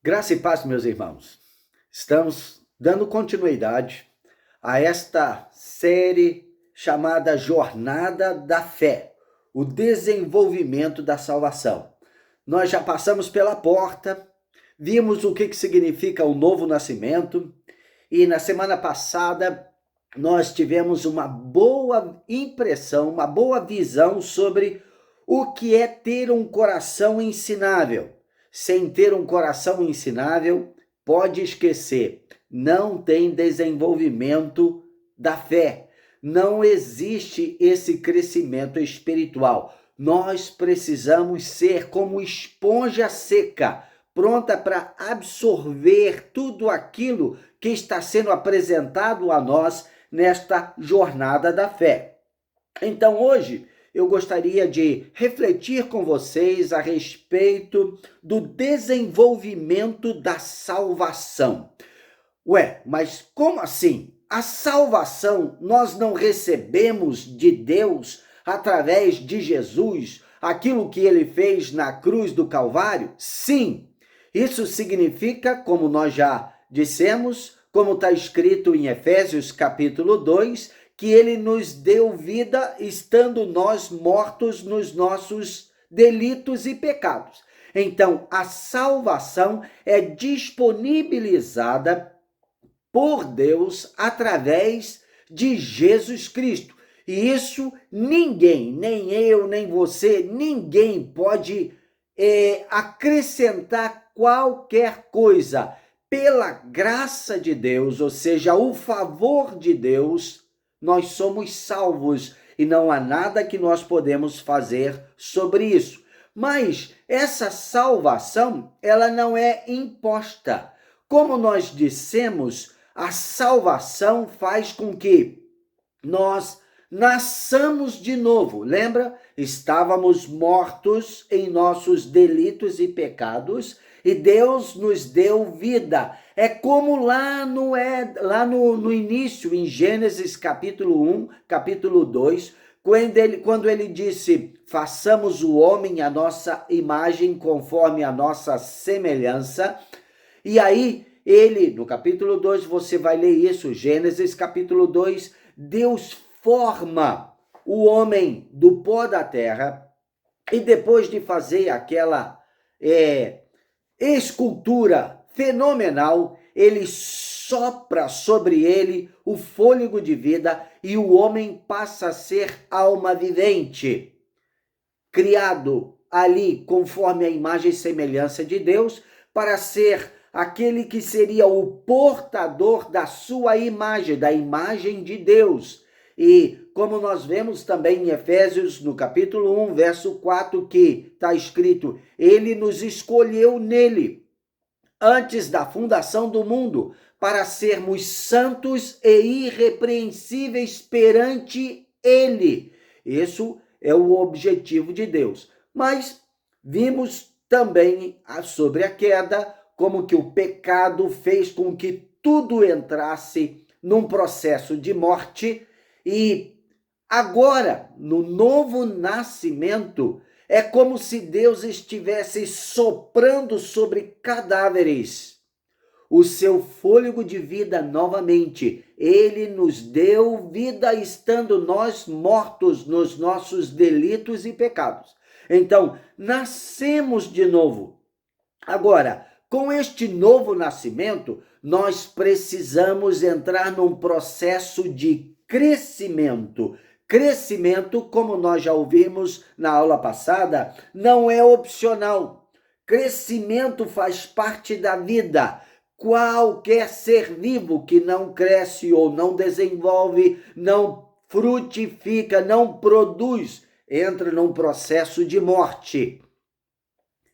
Graça e paz, meus irmãos. Estamos dando continuidade a esta série chamada Jornada da Fé, o desenvolvimento da salvação. Nós já passamos pela porta, vimos o que significa o novo nascimento e na semana passada nós tivemos uma boa impressão, uma boa visão sobre o que é ter um coração ensinável. Sem ter um coração ensinável, pode esquecer, não tem desenvolvimento da fé. Não existe esse crescimento espiritual. Nós precisamos ser como esponja seca, pronta para absorver tudo aquilo que está sendo apresentado a nós nesta jornada da fé. Então, hoje, eu gostaria de refletir com vocês a respeito do desenvolvimento da salvação. Ué, mas como assim? A salvação nós não recebemos de Deus através de Jesus, aquilo que ele fez na cruz do Calvário? Sim, isso significa, como nós já dissemos, como está escrito em Efésios capítulo 2, que ele nos deu vida estando nós mortos nos nossos delitos e pecados. Então, a salvação é disponibilizada por Deus através de Jesus Cristo. E isso ninguém, nem eu, nem você, ninguém pode acrescentar qualquer coisa. Pela graça de Deus, ou seja, o favor de Deus, nós somos salvos e não há nada que nós podemos fazer sobre isso. Mas essa salvação, ela não é imposta. Como nós dissemos, a salvação faz com que nós nasçamos de novo. Lembra? Estávamos mortos em nossos delitos e pecados e Deus nos deu vida. É como lá no início, em Gênesis capítulo 1, capítulo 2, quando ele disse, façamos o homem à nossa imagem, conforme a nossa semelhança. E aí, no capítulo 2, você vai ler isso, Gênesis capítulo 2, Deus forma o homem do pó da terra e depois de fazer aquela escultura fenomenal, ele sopra sobre ele o fôlego de vida e o homem passa a ser alma vivente, criado ali conforme a imagem e semelhança de Deus, para ser aquele que seria o portador da sua imagem, da imagem de Deus. E como nós vemos também em Efésios, no capítulo 1, verso 4, que está escrito, ele nos escolheu nele, antes da fundação do mundo, para sermos santos e irrepreensíveis perante ele. Isso é o objetivo de Deus. Mas vimos também sobre a queda, como que o pecado fez com que tudo entrasse num processo de morte e agora, no novo nascimento, é como se Deus estivesse soprando sobre cadáveres o seu fôlego de vida novamente. Ele nos deu vida estando nós mortos nos nossos delitos e pecados. Então, nascemos de novo. Agora, com este novo nascimento, nós precisamos entrar num processo de crescimento. Crescimento, como nós já ouvimos na aula passada, não é opcional. Crescimento faz parte da vida. Qualquer ser vivo que não cresce ou não desenvolve, não frutifica, não produz, entra num processo de morte.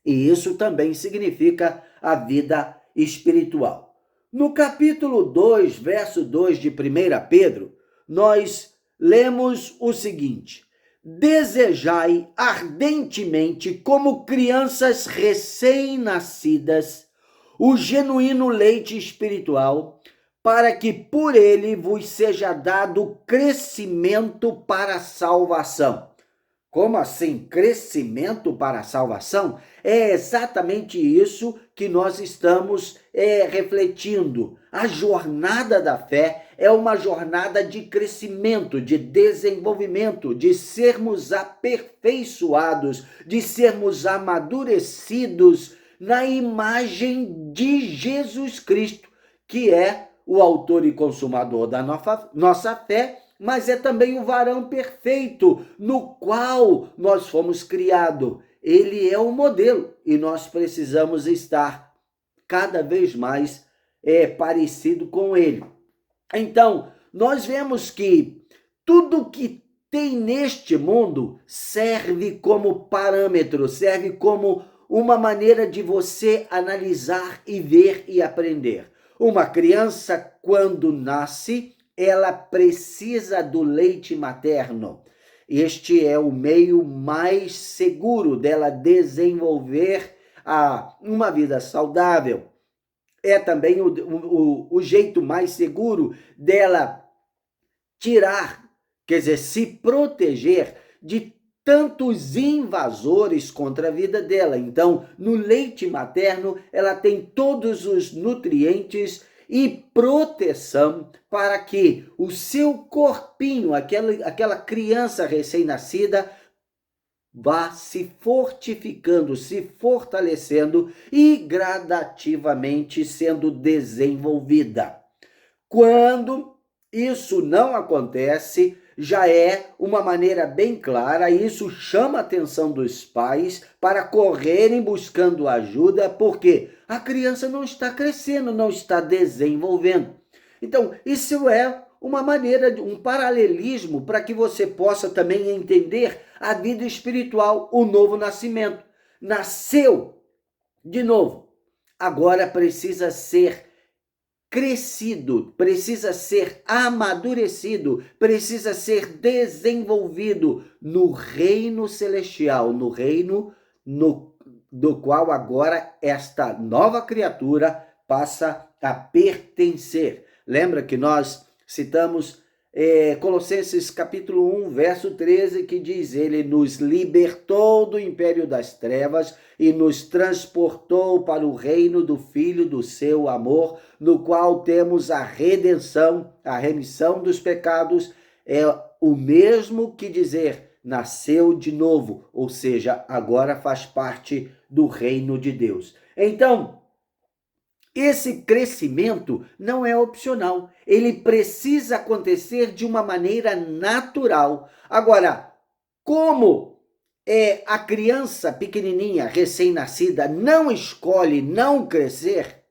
E isso também significa a vida espiritual. No capítulo 2, verso 2 de 1 Pedro, nós lemos o seguinte: desejai ardentemente, como crianças recém-nascidas, o genuíno leite espiritual, para que por ele vos seja dado crescimento para a salvação. Como assim? Crescimento para a salvação? É exatamente isso que nós estamos refletindo. A jornada da fé é uma jornada de crescimento, de desenvolvimento, de sermos aperfeiçoados, de sermos amadurecidos na imagem de Jesus Cristo, que é o autor e consumador da nossa fé, mas é também o varão perfeito no qual nós fomos criados. Ele é o modelo e nós precisamos estar cada vez mais parecido com ele. Então, nós vemos que tudo que tem neste mundo serve como parâmetro, serve como uma maneira de você analisar e ver e aprender. Uma criança, quando nasce, ela precisa do leite materno. Este é o meio mais seguro dela desenvolver uma vida saudável. É também o jeito mais seguro dela tirar, quer dizer, se proteger de tantos invasores contra a vida dela. Então, no leite materno, ela tem todos os nutrientes e proteção para que o seu corpinho, aquela criança recém-nascida, vá se fortificando, se fortalecendo e gradativamente sendo desenvolvida. Quando isso não acontece, já é uma maneira bem clara, e isso chama a atenção dos pais para correrem buscando ajuda, porque a criança não está crescendo, não está desenvolvendo. Então, isso é uma maneira, um paralelismo para que você possa também entender a vida espiritual, o novo nascimento. Nasceu de novo, agora precisa ser crescido, precisa ser amadurecido, precisa ser desenvolvido no reino celestial, no reino do qual agora esta nova criatura passa a pertencer. Lembra que nós citamos Colossenses capítulo 1, verso 13, que diz: ele nos libertou do império das trevas e nos transportou para o reino do Filho do seu amor, no qual temos a redenção, a remissão dos pecados. É o mesmo que dizer nasceu de novo, ou seja, agora faz parte do reino de Deus. Então, esse crescimento não é opcional, ele precisa acontecer de uma maneira natural. Agora, como a criança pequenininha, recém-nascida, não escolhe não crescer,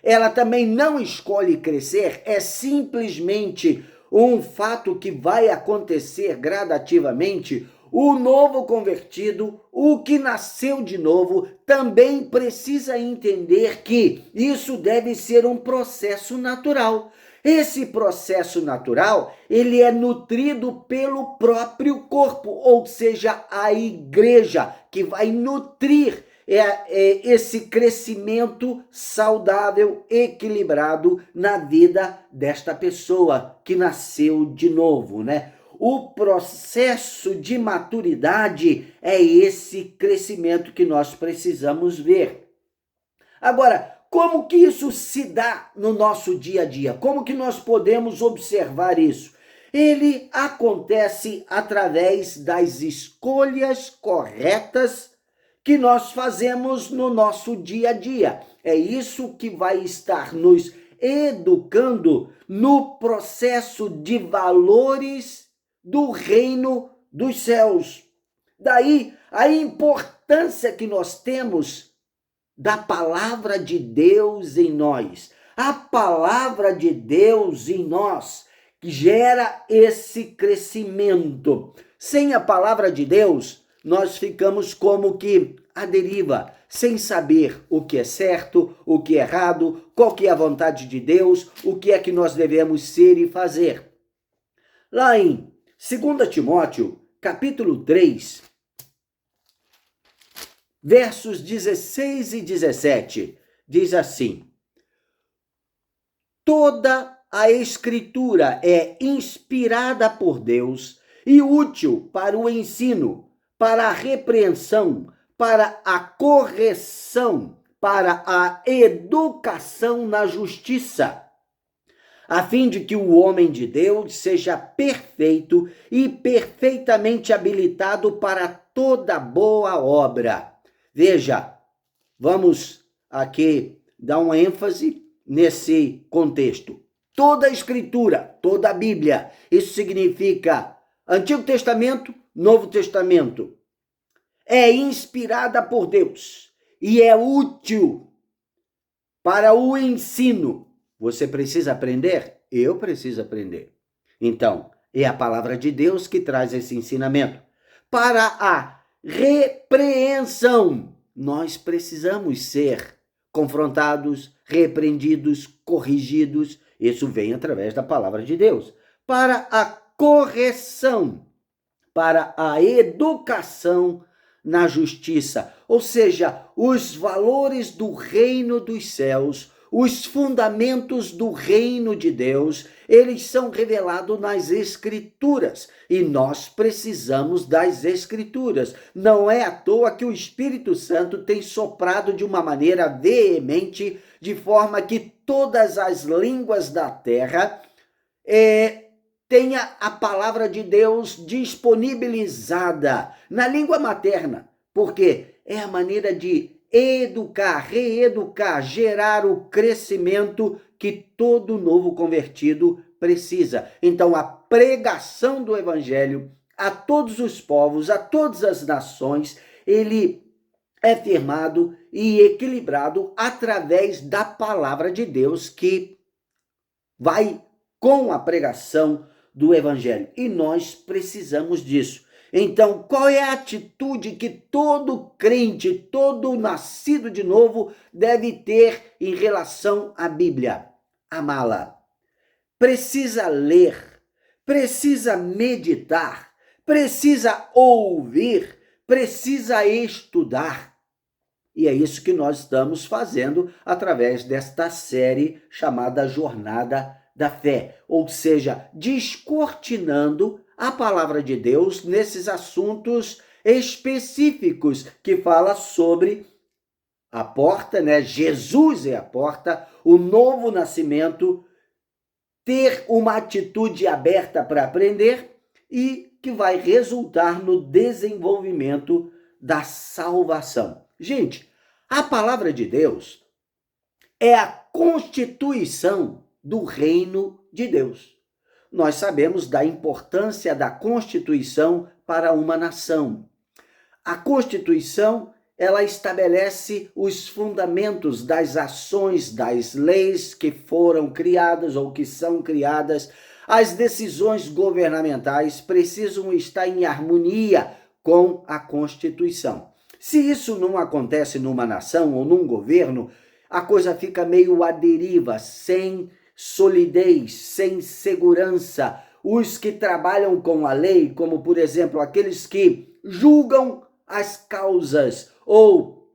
ela também não escolhe crescer, é simplesmente um fato que vai acontecer gradativamente. O novo convertido, o que nasceu de novo, também precisa entender que isso deve ser um processo natural. Esse processo natural, ele é nutrido pelo próprio corpo, ou seja, a igreja, que vai nutrir esse crescimento saudável, equilibrado na vida desta pessoa que nasceu de novo, né? O processo de maturidade é esse crescimento que nós precisamos ver. Agora, como que isso se dá no nosso dia a dia? Como que nós podemos observar isso? Ele acontece através das escolhas corretas que nós fazemos no nosso dia a dia. É isso que vai estar nos educando no processo de valores do reino dos céus. Daí a importância que nós temos da palavra de Deus em nós. A palavra de Deus em nós que gera esse crescimento. Sem a palavra de Deus, nós ficamos como que à deriva, sem saber o que é certo, o que é errado, qual que é a vontade de Deus, o que é que nós devemos ser e fazer. Lá em 2 Timóteo, capítulo 3, versos 16 e 17, diz assim: toda a Escritura é inspirada por Deus e útil para o ensino, para a repreensão, para a correção, para a educação na justiça, a fim de que o homem de Deus seja perfeito e perfeitamente habilitado para toda boa obra. Veja, vamos aqui dar uma ênfase nesse contexto. Toda a Escritura, toda a Bíblia, isso significa Antigo Testamento, Novo Testamento, é inspirada por Deus e é útil para o ensino. Você precisa aprender? Eu preciso aprender. Então, é a palavra de Deus que traz esse ensinamento. Para a repreensão, nós precisamos ser confrontados, repreendidos, corrigidos. Isso vem através da palavra de Deus. Para a correção, para a educação na justiça, ou seja, os valores do reino dos céus, os fundamentos do reino de Deus, eles são revelados nas Escrituras e nós precisamos das Escrituras. Não é à toa que o Espírito Santo tem soprado de uma maneira veemente, de forma que todas as línguas da terra tenha a palavra de Deus disponibilizada na língua materna, porque é a maneira de educar, reeducar, gerar o crescimento que todo novo convertido precisa. Então, a pregação do evangelho a todos os povos, a todas as nações, ele é firmado e equilibrado através da palavra de Deus que vai com a pregação do evangelho. E nós precisamos disso. Então, qual é a atitude que todo crente, todo nascido de novo deve ter em relação à Bíblia? Amá-la. Precisa ler, precisa meditar, precisa ouvir, precisa estudar. E é isso que nós estamos fazendo através desta série chamada Jornada da Fé, ou seja, descortinando a palavra de Deus nesses assuntos específicos que fala sobre a porta, né? Jesus é a porta, o novo nascimento, ter uma atitude aberta para aprender e que vai resultar no desenvolvimento da salvação. Gente, a palavra de Deus é a constituição do reino de Deus. Nós sabemos da importância da Constituição para uma nação. A Constituição, ela estabelece os fundamentos das ações, das leis que foram criadas ou que são criadas. As decisões governamentais precisam estar em harmonia com a Constituição. Se isso não acontece numa nação ou num governo, a coisa fica meio à deriva, sem solidez, sem segurança. Os que trabalham com a lei, como por exemplo aqueles que julgam as causas ou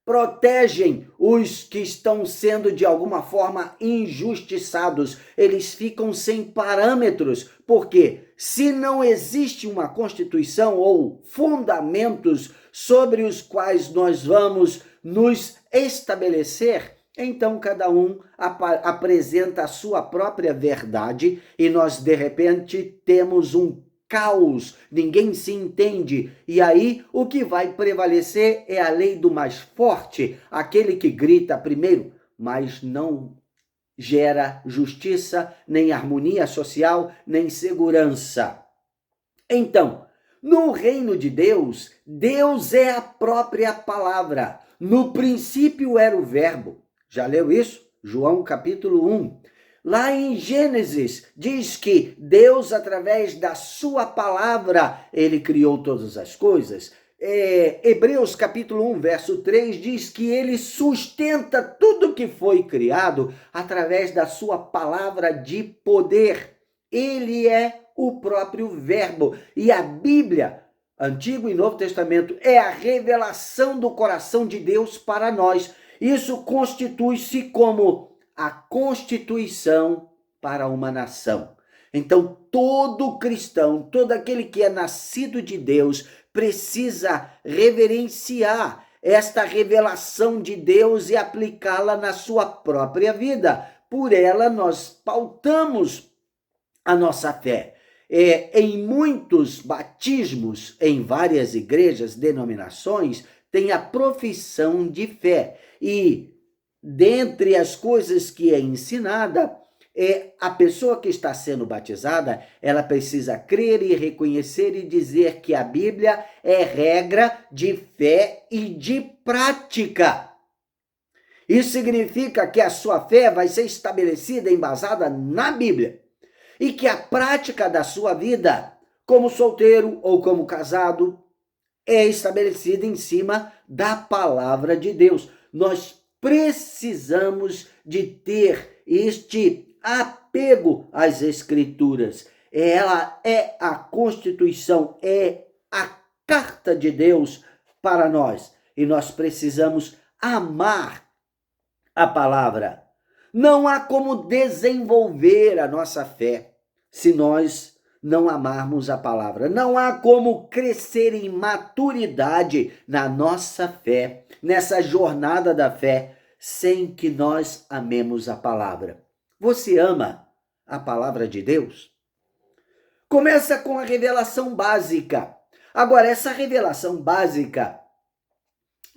protegem os que estão sendo de alguma forma injustiçados, eles ficam sem parâmetros, porque se não existe uma Constituição ou fundamentos sobre os quais nós vamos nos estabelecer, então cada um apresenta a sua própria verdade e nós de repente temos um caos, ninguém se entende. E aí o que vai prevalecer é a lei do mais forte, aquele que grita primeiro, mas não gera justiça, nem harmonia social, nem segurança. Então, no reino de Deus, Deus é a própria palavra. No princípio era o verbo. Já leu isso? João capítulo 1. Lá em Gênesis, diz que Deus, através da sua palavra, ele criou todas as coisas. Hebreus capítulo 1, verso 3, diz que ele sustenta tudo que foi criado através da sua palavra de poder. Ele é o próprio verbo. E a Bíblia, Antigo e Novo Testamento, é a revelação do coração de Deus para nós. Isso constitui-se como a constituição para uma nação. Então, todo cristão, todo aquele que é nascido de Deus, precisa reverenciar esta revelação de Deus e aplicá-la na sua própria vida. Por ela, nós pautamos a nossa fé. Em muitos batismos, em várias igrejas, denominações, tem a profissão de fé. E, dentre as coisas que é ensinada, a pessoa que está sendo batizada, ela precisa crer e reconhecer e dizer que a Bíblia é regra de fé e de prática. Isso significa que a sua fé vai ser estabelecida, embasada na Bíblia. E que a prática da sua vida, como solteiro ou como casado, é estabelecida em cima da palavra de Deus. Nós precisamos de ter este apego às Escrituras. Ela é a Constituição, é a carta de Deus para nós. E nós precisamos amar a palavra. Não há como desenvolver a nossa fé se nós não amarmos a palavra. Não há como crescer em maturidade na nossa fé, nessa jornada da fé, sem que nós amemos a palavra. Você ama a palavra de Deus? Começa com a revelação básica. Agora, essa revelação básica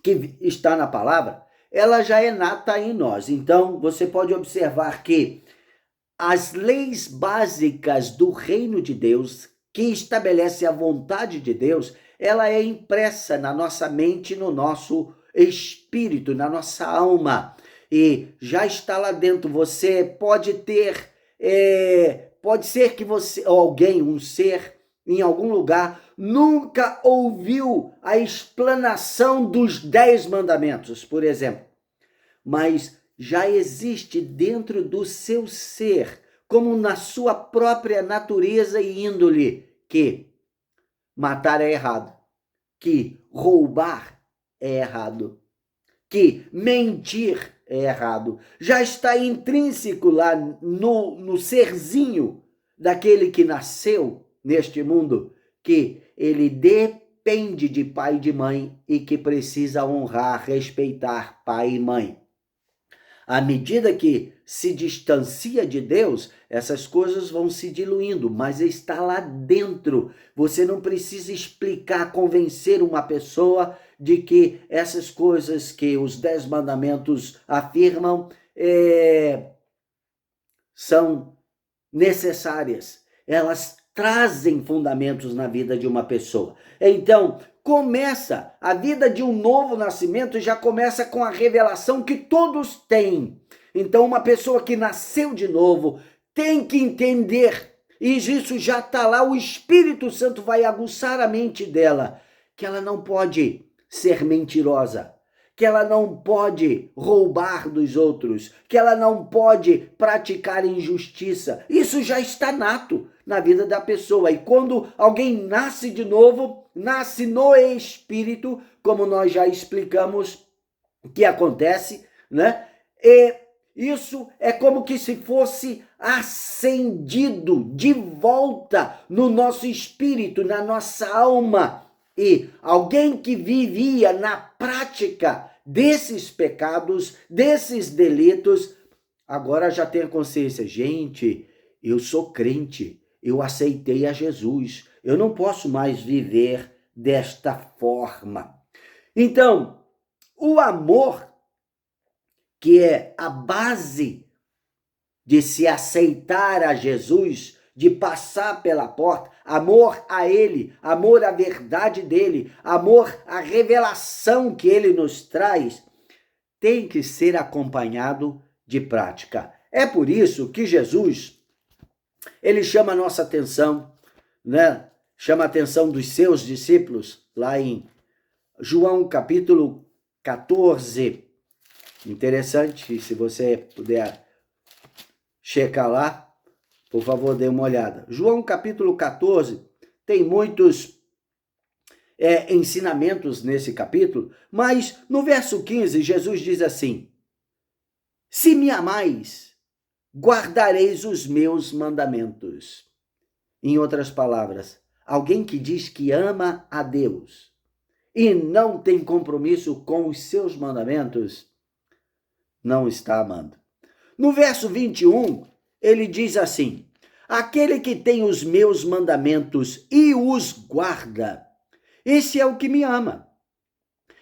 que está na palavra, ela já é nata em nós. Então, você pode observar que as leis básicas do reino de Deus, que estabelece a vontade de Deus, ela é impressa na nossa mente, no nosso espírito, na nossa alma. E já está lá dentro. Você pode ter, pode ser que você, ou alguém, um ser, em algum lugar, nunca ouviu a explanação dos 10 mandamentos, por exemplo. Mas já existe dentro do seu ser, como na sua própria natureza e índole, que matar é errado, que roubar é errado, que mentir é errado. Já está intrínseco lá no serzinho daquele que nasceu neste mundo, que ele depende de pai e de mãe e que precisa honrar, respeitar pai e mãe. À medida que se distancia de Deus, essas coisas vão se diluindo, mas está lá dentro. Você não precisa explicar, convencer uma pessoa de que essas coisas que os 10 mandamentos afirmam são necessárias. Elas trazem fundamentos na vida de uma pessoa. Então, começa a vida de um novo nascimento, já começa com a revelação que todos têm. Então, uma pessoa que nasceu de novo tem que entender, e isso já está lá, o Espírito Santo vai aguçar a mente dela, que ela não pode ser mentirosa, que ela não pode roubar dos outros, que ela não pode praticar injustiça. Isso já está nato na vida da pessoa. E quando alguém nasce de novo, nasce no Espírito, como nós já explicamos que acontece, né? E isso é como que se fosse acendido de volta no nosso espírito, na nossa alma. E alguém que vivia na prática desses pecados, desses delitos, agora já tem a consciência. Gente, eu sou crente, eu aceitei a Jesus, eu não posso mais viver desta forma. Então, o amor, que é a base de se aceitar a Jesus, de passar pela porta, amor a ele, amor à verdade dele, amor à revelação que ele nos traz, tem que ser acompanhado de prática. É por isso que Jesus, ele chama a nossa atenção, né? Chama a atenção dos seus discípulos, lá em João capítulo 14. Interessante, se você puder checar lá, por favor, dê uma olhada. João capítulo 14 tem muitos ensinamentos nesse capítulo, mas no verso 15, Jesus diz assim: se me amais, guardareis os meus mandamentos. Em outras palavras, alguém que diz que ama a Deus e não tem compromisso com os seus mandamentos, não está amando. No verso 21, ele diz assim: aquele que tem os meus mandamentos e os guarda, esse é o que me ama.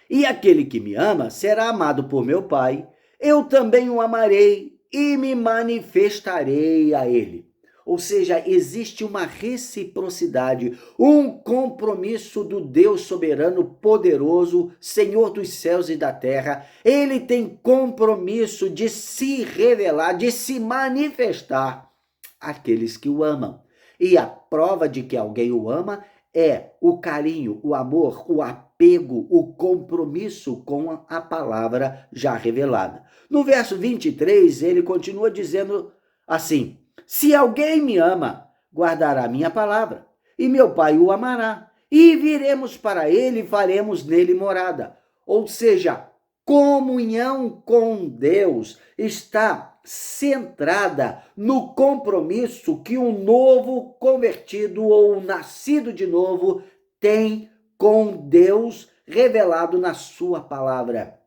E aquele que me ama será amado por meu Pai, eu também o amarei e me manifestarei a ele. Ou seja, existe uma reciprocidade, um compromisso do Deus soberano, poderoso, Senhor dos céus e da terra. Ele tem compromisso de se revelar, de se manifestar àqueles que o amam. E a prova de que alguém o ama é o carinho, o amor, o apego, o compromisso com a palavra já revelada. No verso 23, ele continua dizendo assim: se alguém me ama, guardará minha palavra, e meu Pai o amará, e viremos para ele e faremos nele morada. Ou seja, comunhão com Deus está centrada no compromisso que um novo convertido ou nascido de novo tem com Deus revelado na sua palavra.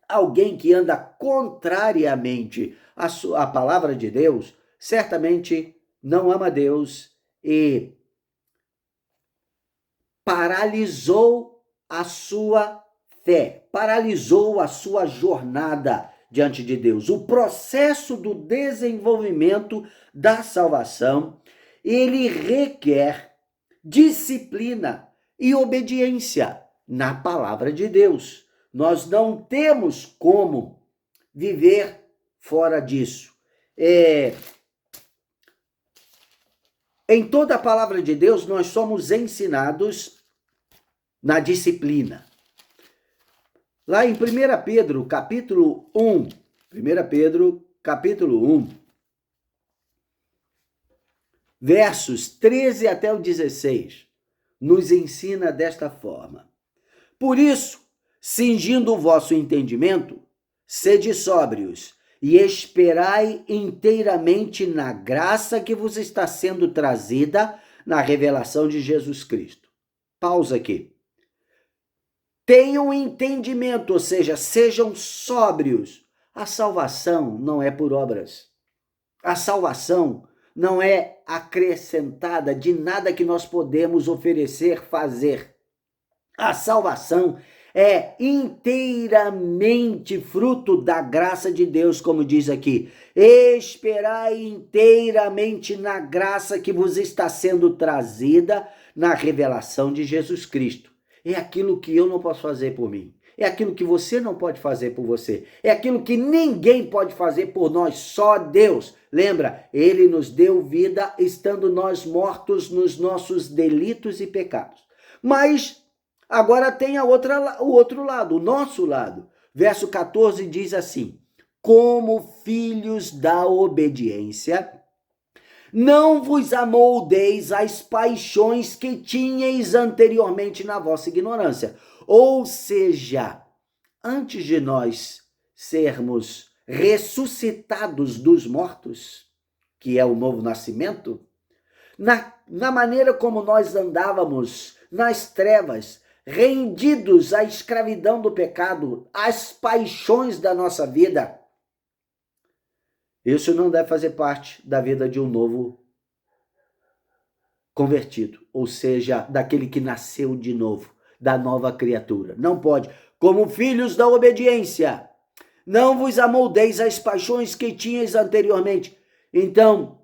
Alguém que anda contrariamente à palavra de Deus, certamente não ama Deus e paralisou a sua fé, paralisou a sua jornada diante de Deus. O processo do desenvolvimento da salvação, ele requer disciplina e obediência na palavra de Deus. Nós não temos como viver fora disso. Em toda a palavra de Deus, nós somos ensinados na disciplina. Lá em 1 Pedro, capítulo 1, 1 Pedro, capítulo 1, versos 13 até o 16, nos ensina desta forma: por isso, cingindo o vosso entendimento, sede sóbrios e esperai inteiramente na graça que vos está sendo trazida na revelação de Jesus Cristo. Pausa aqui. Tenham entendimento, ou seja, sejam sóbrios. A salvação não é por obras. A salvação não é acrescentada de nada que nós podemos oferecer, fazer. A salvação é inteiramente fruto da graça de Deus, como diz aqui. Esperai inteiramente na graça que vos está sendo trazida na revelação de Jesus Cristo. É aquilo que eu não posso fazer por mim. É aquilo que você não pode fazer por você. É aquilo que ninguém pode fazer por nós, só Deus. Lembra? Ele nos deu vida estando nós mortos nos nossos delitos e pecados. Mas agora tem o outro lado, o nosso lado. Verso 14 diz assim: como filhos da obediência, não vos amoldeis às paixões que tinhais anteriormente na vossa ignorância. Ou seja, antes de nós sermos ressuscitados dos mortos, que é o novo nascimento, na maneira como nós andávamos nas trevas, rendidos à escravidão do pecado, às paixões da nossa vida, isso não deve fazer parte da vida de um novo convertido, ou seja, daquele que nasceu de novo, da nova criatura. Não pode. Como filhos da obediência, não vos amoldeis às paixões que tinhas anteriormente. Então,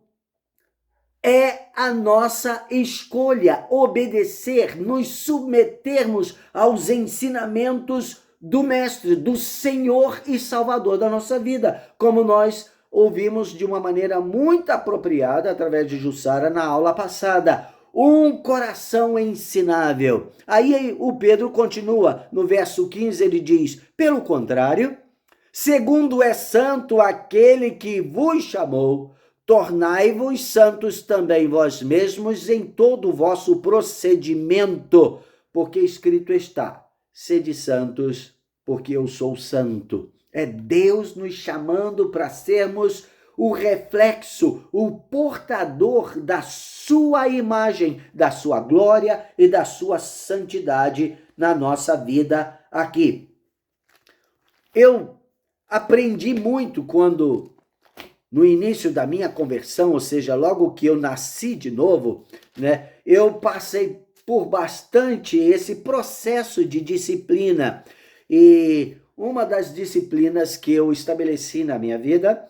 é a nossa escolha obedecer, nos submetermos aos ensinamentos do Mestre, do Senhor e Salvador da nossa vida, como nós ouvimos de uma maneira muito apropriada através de Jussara na aula passada. Um coração ensinável. Aí o Pedro continua, no verso 15 ele diz: pelo contrário, segundo é santo aquele que vos chamou, tornai-vos santos também vós mesmos em todo o vosso procedimento, porque escrito está: sede santos, porque eu sou santo. É Deus nos chamando para sermos o reflexo, o portador da sua imagem, da sua glória e da sua santidade na nossa vida aqui. Eu aprendi muito quando, no início da minha conversão, ou seja, logo que eu nasci de novo, né, eu passei por bastante esse processo de disciplina. E uma das disciplinas que eu estabeleci na minha vida,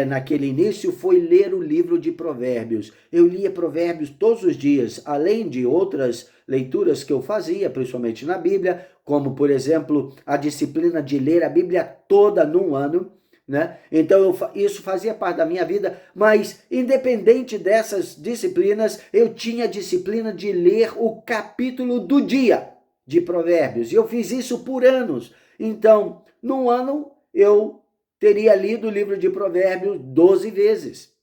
naquele início, foi ler o livro de Provérbios. Eu lia Provérbios todos os dias, além de outras leituras que eu fazia, principalmente na Bíblia, como, por exemplo, a disciplina de ler a Bíblia toda num ano, né? Então isso fazia parte da minha vida, mas independente dessas disciplinas, eu tinha a disciplina de ler o capítulo do dia de Provérbios, e eu fiz isso por anos. Então, num ano, eu teria lido o livro de Provérbios 12 vezes.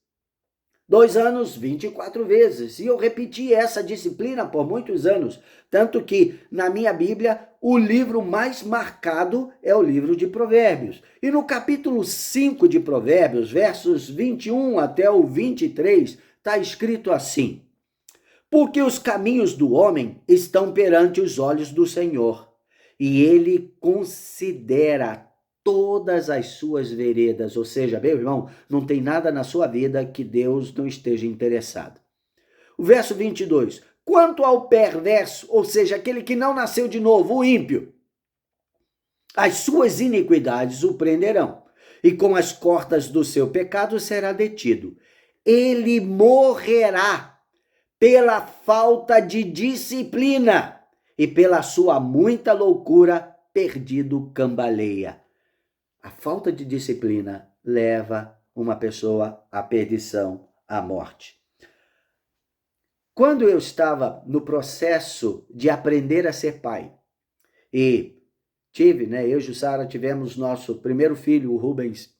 2 anos, 24 vezes. E eu repeti essa disciplina por muitos anos. Tanto que, na minha Bíblia, o livro mais marcado é o livro de Provérbios. E no capítulo 5 de Provérbios, versos 21 até o 23, está escrito assim: porque os caminhos do homem estão perante os olhos do Senhor, e ele considera todas as suas veredas. Ou seja, meu irmão, não tem nada na sua vida que Deus não esteja interessado. O verso 22. Quanto ao perverso, ou seja, aquele que não nasceu de novo, o ímpio, as suas iniquidades o prenderão, e com as cordas do seu pecado será detido. Ele morrerá pela falta de disciplina, e pela sua muita loucura perdido cambaleia. A falta de disciplina leva uma pessoa à perdição, à morte. Quando eu estava no processo de aprender a ser pai, e eu e Jussara tivemos nosso primeiro filho, o Rubens,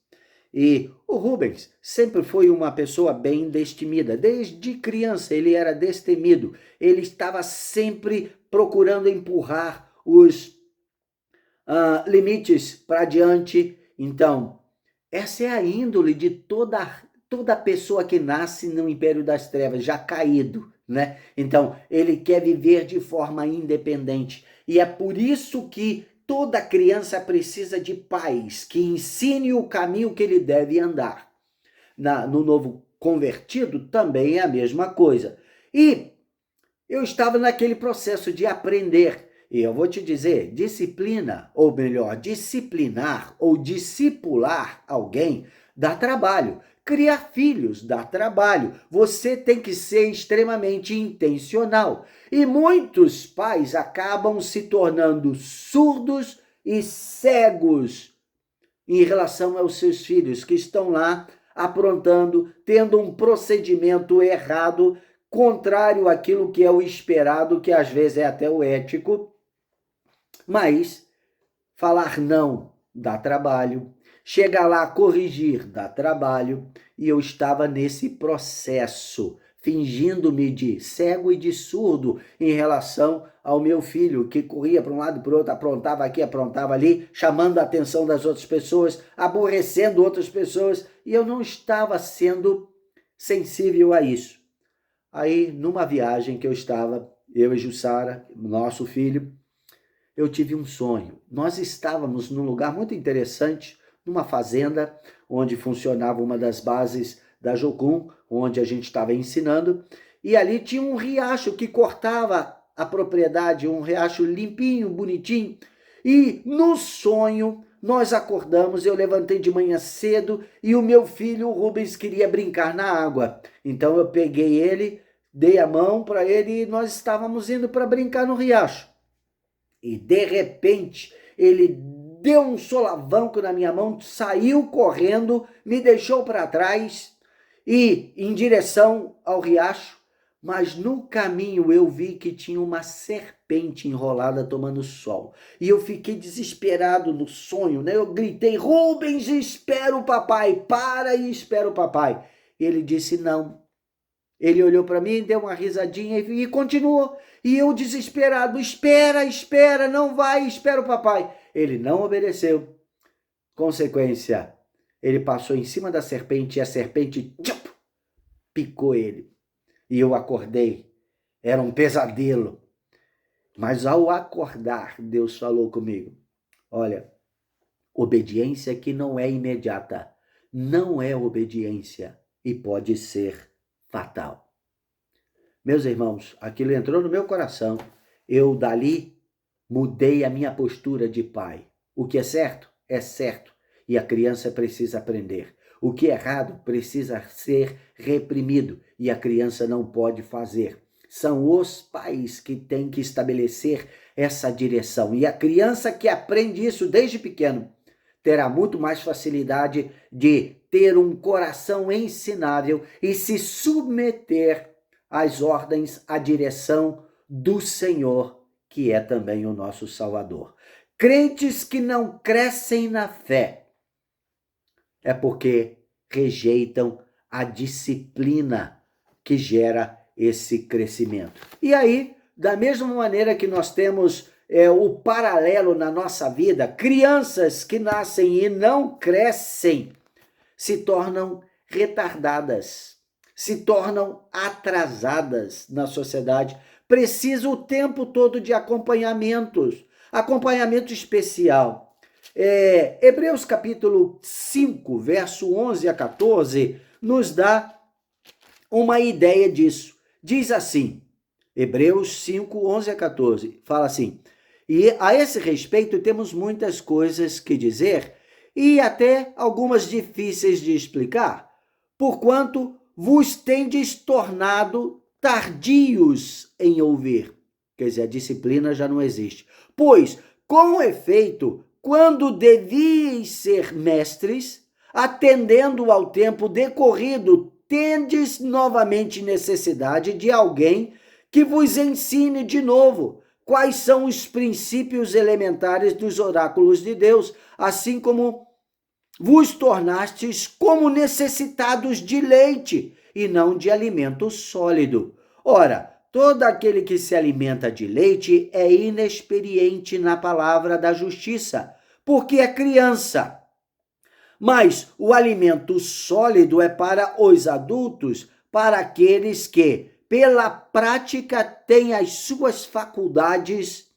e o Rubens sempre foi uma pessoa bem destemida. Desde criança ele era destemido. Ele estava sempre procurando empurrar os limites para diante. Então, essa é a índole de toda pessoa que nasce no império das trevas, já caído, né? Então, ele quer viver de forma independente. E é por isso que toda criança precisa de pais que ensinem o caminho que ele deve andar. No novo convertido também é a mesma coisa. E eu estava naquele processo de aprender. E eu vou te dizer, disciplina, ou melhor, disciplinar ou discipular alguém dá trabalho. Criar filhos dá trabalho. Você tem que ser extremamente intencional. E muitos pais acabam se tornando surdos e cegos em relação aos seus filhos, que estão lá aprontando, tendo um procedimento errado, contrário àquilo que é o esperado, que às vezes é até o ético. Mas falar não dá trabalho, chegar lá, corrigir dá trabalho, e eu estava nesse processo, fingindo-me de cego e de surdo em relação ao meu filho, que corria para um lado e para o outro, aprontava aqui, aprontava ali, chamando a atenção das outras pessoas, aborrecendo outras pessoas, e eu não estava sendo sensível a isso. Aí, numa viagem que eu estava, eu e Jussara, nosso filho, eu tive um sonho. Nós estávamos num lugar muito interessante, numa fazenda, onde funcionava uma das bases da Jocum, onde a gente estava ensinando, e ali tinha um riacho que cortava a propriedade, um riacho limpinho, bonitinho, e no sonho nós acordamos, eu levantei de manhã cedo e o meu filho, o Rubens, queria brincar na água. Então eu peguei ele, dei a mão para ele e nós estávamos indo para brincar no riacho. E de repente ele deu um solavanco na minha mão, saiu correndo, me deixou para trás e em direção ao riacho, mas no caminho eu vi que tinha uma serpente enrolada tomando sol. E eu fiquei desesperado no sonho, né? Eu gritei: Rubens, espera o papai, para e espera o papai. Ele disse não. Ele olhou para mim, deu uma risadinha e continuou. E eu desesperado: espera, não vai, espera o papai. Ele não obedeceu. Consequência, ele passou em cima da serpente e a serpente tchup, picou ele. E eu acordei. Era um pesadelo. Mas ao acordar, Deus falou comigo: olha, obediência que não é imediata, não é obediência e pode ser fatal. Meus irmãos, aquilo entrou no meu coração. Eu dali mudei a minha postura de pai. O que é certo e a criança precisa aprender. O que é errado precisa ser reprimido e a criança não pode fazer. São os pais que têm que estabelecer essa direção. E a criança que aprende isso desde pequeno terá muito mais facilidade de ter um coração ensinável e se submeter às ordens, à direção do Senhor, que é também o nosso Salvador. Crentes que não crescem na fé é porque rejeitam a disciplina que gera esse crescimento. E aí, da mesma maneira que nós temos o paralelo na nossa vida, crianças que nascem e não crescem se tornam retardadas, se tornam atrasadas na sociedade, precisam o tempo todo de acompanhamento especial. Hebreus capítulo 5, verso 11 a 14, nos dá uma ideia disso. Diz assim, Hebreus 5, 11 a 14, fala assim: e a esse respeito temos muitas coisas que dizer e até algumas difíceis de explicar, porquanto vos tendes tornado tardios em ouvir. Quer dizer, a disciplina já não existe. Pois, com efeito, quando devíeis ser mestres, atendendo ao tempo decorrido, tendes novamente necessidade de alguém que vos ensine de novo quais são os princípios elementares dos oráculos de Deus, assim como vos tornastes como necessitados de leite e não de alimento sólido. Ora, todo aquele que se alimenta de leite é inexperiente na palavra da justiça, porque é criança. Mas o alimento sólido é para os adultos, para aqueles que, pela prática, têm as suas faculdades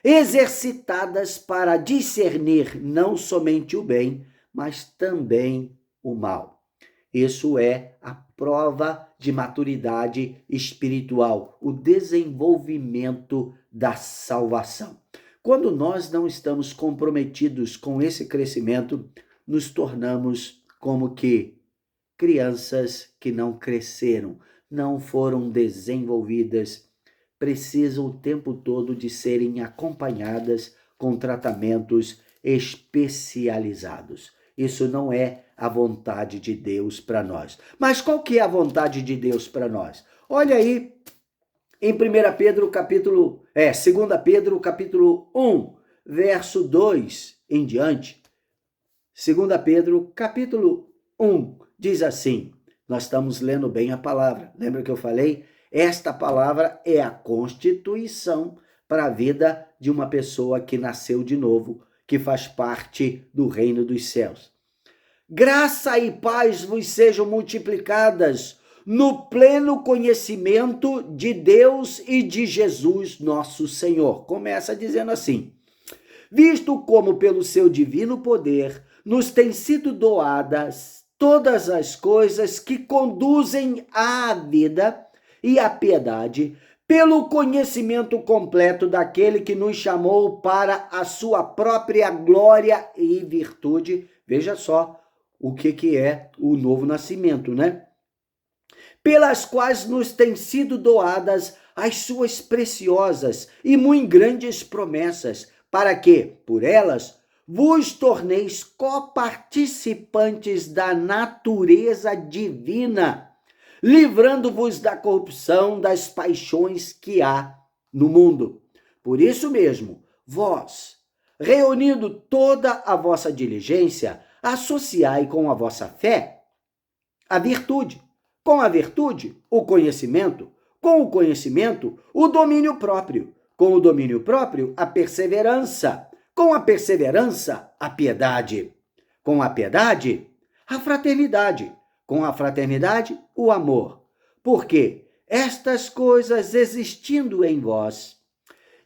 exercitadas para discernir não somente o bem, mas também o mal. Isso é a prova de maturidade espiritual, o desenvolvimento da salvação. Quando nós não estamos comprometidos com esse crescimento, nos tornamos como que crianças que não cresceram, não foram desenvolvidas, precisam o tempo todo de serem acompanhadas com tratamentos especializados. Isso não é a vontade de Deus para nós. Mas qual que é a vontade de Deus para nós? Olha aí em 2 Pedro capítulo 1, verso 2 em diante. 2 Pedro capítulo 1 diz assim, nós estamos lendo bem a palavra. Lembra que eu falei? Esta palavra é a constituição para a vida de uma pessoa que nasceu de novo, que faz parte do reino dos céus. Graça e paz vos sejam multiplicadas no pleno conhecimento de Deus e de Jesus nosso Senhor. Começa dizendo assim: visto como pelo seu divino poder nos têm sido doadas todas as coisas que conduzem à vida e à piedade, pelo conhecimento completo daquele que nos chamou para a sua própria glória e virtude. Veja só o que é o novo nascimento, né? Pelas quais nos têm sido doadas as suas preciosas e muito grandes promessas, para que, por elas, vos torneis coparticipantes da natureza divina, livrando-vos da corrupção das paixões que há no mundo. Por isso mesmo, vós, reunindo toda a vossa diligência, associai com a vossa fé a virtude, com a virtude, o conhecimento, com o conhecimento, o domínio próprio, com o domínio próprio, a perseverança, com a perseverança, a piedade, com a piedade, A fraternidade. Com a fraternidade, o amor. Porque estas coisas existindo em vós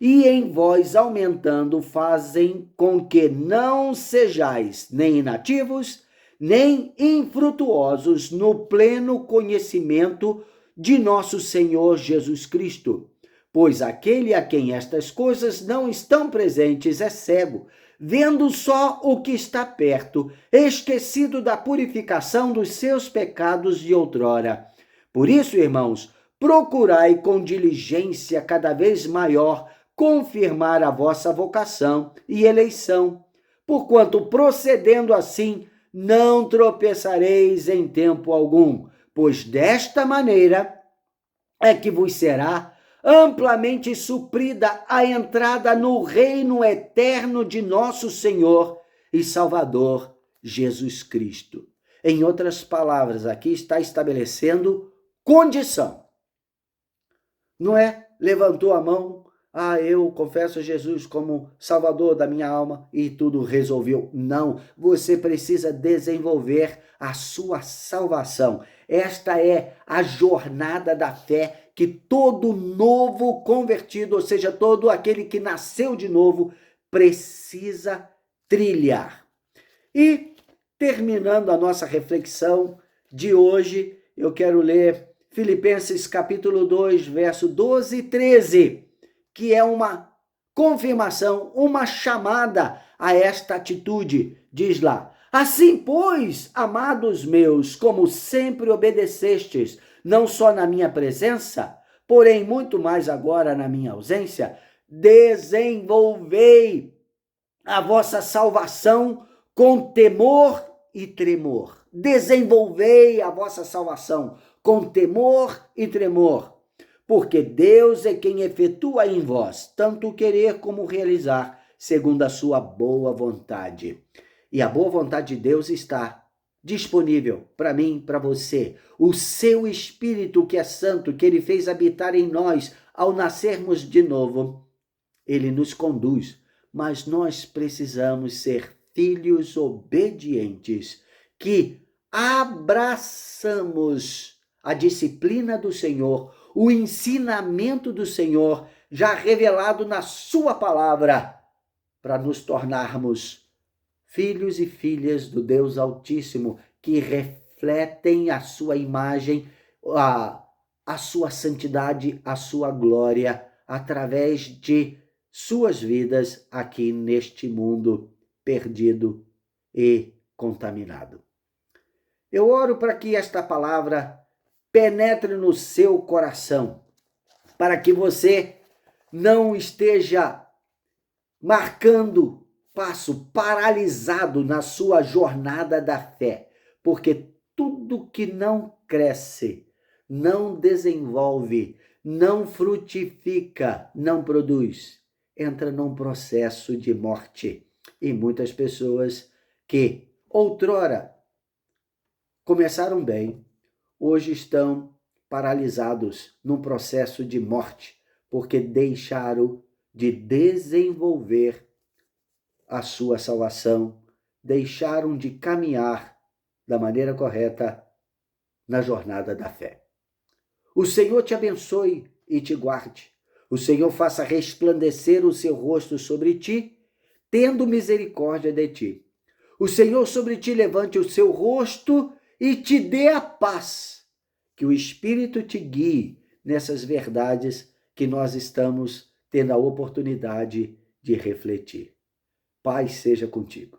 e em vós aumentando fazem com que não sejais nem inativos, nem infrutuosos no pleno conhecimento de nosso Senhor Jesus Cristo. Pois aquele a quem estas coisas não estão presentes é cego, vendo só o que está perto, esquecido da purificação dos seus pecados de outrora. Por isso, irmãos, procurai com diligência cada vez maior confirmar a vossa vocação e eleição, porquanto procedendo assim não tropeçareis em tempo algum, pois desta maneira é que vos será amplamente suprida a entrada no reino eterno de nosso Senhor e Salvador Jesus Cristo. Em outras palavras, aqui está estabelecendo condição. Não é levantou a mão, eu confesso Jesus como Salvador da minha alma e tudo resolveu. Não, você precisa desenvolver a sua salvação. Esta é a jornada da fé que todo novo convertido, ou seja, todo aquele que nasceu de novo, precisa trilhar. E, terminando a nossa reflexão de hoje, eu quero ler Filipenses capítulo 2, verso 12 e 13, que é uma confirmação, uma chamada a esta atitude. Diz lá: assim, pois, amados meus, como sempre obedecestes, não só na minha presença, porém muito mais agora na minha ausência, desenvolvei a vossa salvação com temor e tremor. Desenvolvei a vossa salvação com temor e tremor, porque Deus é quem efetua em vós tanto o querer como o realizar, segundo a sua boa vontade. E a boa vontade de Deus está disponível para mim, para você. O seu Espírito, que é santo, que ele fez habitar em nós ao nascermos de novo, ele nos conduz, mas nós precisamos ser filhos obedientes, que abraçamos a disciplina do Senhor, o ensinamento do Senhor, já revelado na sua palavra, para nos tornarmos filhos e filhas do Deus Altíssimo, que refletem a sua imagem, a sua santidade, a sua glória, através de suas vidas aqui neste mundo perdido e contaminado. Eu oro para que esta palavra penetre no seu coração, para que você não esteja marcando passo, paralisado na sua jornada da fé, porque tudo que não cresce, não desenvolve, não frutifica, não produz, entra num processo de morte. E muitas pessoas que outrora começaram bem, hoje estão paralisados num processo de morte, porque deixaram de desenvolver a sua salvação, deixaram de caminhar da maneira correta na jornada da fé. O Senhor te abençoe e te guarde. O Senhor faça resplandecer o seu rosto sobre ti, tendo misericórdia de ti. O Senhor sobre ti levante o seu rosto e te dê a paz. Que o Espírito te guie nessas verdades que nós estamos tendo a oportunidade de refletir. Paz seja contigo.